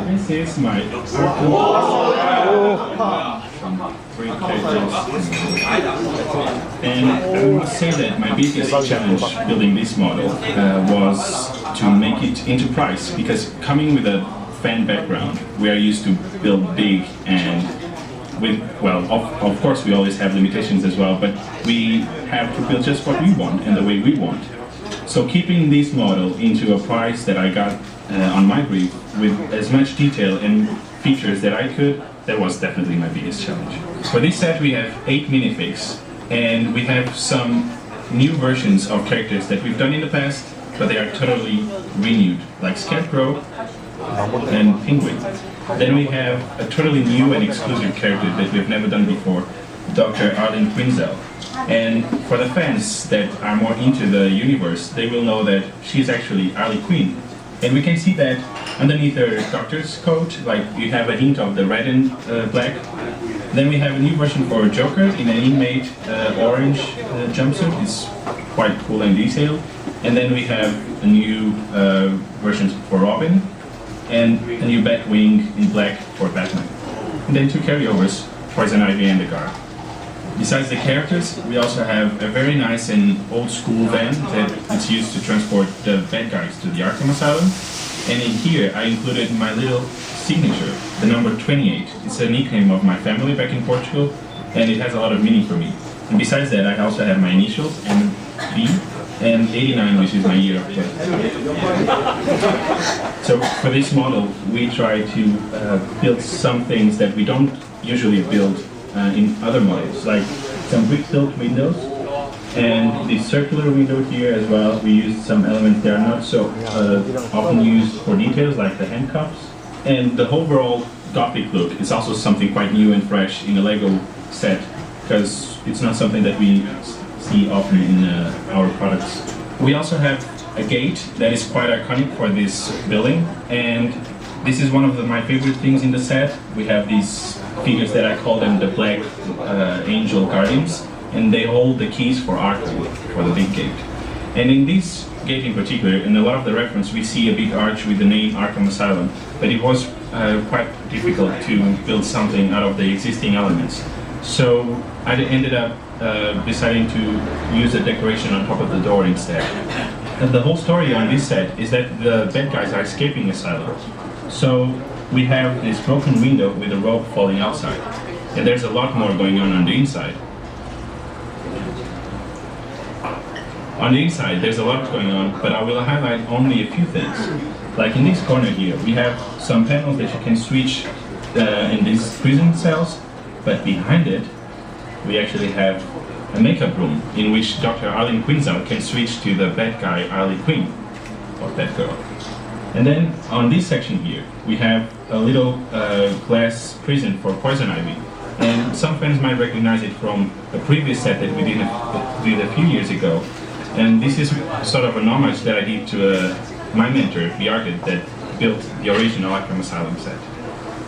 This is my three characters. And I must say that my biggest challenge building this model was to make it enterprise, because coming with a fan background, we are used to build big and with, well, of course we always have limitations as well, but we have to build just what we want and the way we want. So keeping this model into a price that I got on my brief with as much detail and features that I could, that was definitely my biggest challenge. For this set we have 8 minifigs, and we have some new versions of characters that we've done in the past, but they are totally renewed, like Scarecrow and Penguin. Then we have a totally new and exclusive character that we've never done before, Dr. Arlene Quinzel. And for the fans that are more into the universe, they will know that she's actually Harley Quinn. And we can see that underneath her doctor's coat, like you have a hint of the red and black. Then we have a new version for Joker in an inmate orange jumpsuit. It's quite cool and detailed. And then we have a new version for Robin, and a new Batwing in black for Batman. And then 2 carryovers, Poison Ivy and the Guard. Besides the characters, we also have a very nice and old school van that is used to transport the bad guys to the Arkham Asylum. And in here I included my little signature, the number 28. It's a nickname of my family back in Portugal, and it has a lot of meaning for me. And besides that, I also have my initials, MB, and 89, which is my year of birth. So for this model, we try to build some things that we don't usually build in other models, like some brick-built windows, and the circular window here as well. We used some elements that are not so often used for details, like the handcuffs. And the overall Gothic look is also something quite new and fresh in a Lego set, because it's not something that we see often in our products. We also have a gate that is quite iconic for this building, and this is one of my favorite things in the set. We have these figures that I call them the Black Angel Guardians, and they hold the keys for Arkham, for the big gate. And in this gate in particular, in a lot of the reference, we see a big arch with the name Arkham Asylum, but it was quite difficult to build something out of the existing elements. So I ended up deciding to use a decoration on top of the door instead. And the whole story on this set is that the bad guys are escaping Asylum. So we have this broken window with a rope falling outside. And there's a lot more going on the inside. On the inside, there's a lot going on, but I will highlight only a few things. Like in this corner here, we have some panels that you can switch in these prison cells, but behind it, we actually have a makeup room in which Dr. Arlene Quinzel can switch to the bad guy Harley Quinn, or Batgirl. And then on this section here, we have a little glass prison for Poison Ivy. And some fans might recognize it from a previous set that we did a few years ago. And this is sort of an homage that I did to my mentor, the architect that built the original Arkham Asylum set.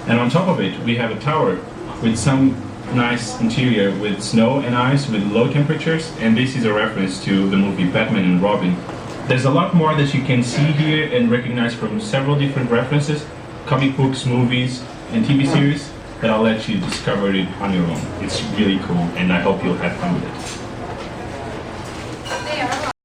And on top of it, we have a tower with some nice interior with snow and ice with low temperatures, and this is a reference to the movie Batman and Robin. There's a lot more that you can see here and recognize from several different references, comic books, movies, and TV series, that I'll let you discover it on your own. It's really cool, and I hope you'll have fun with it.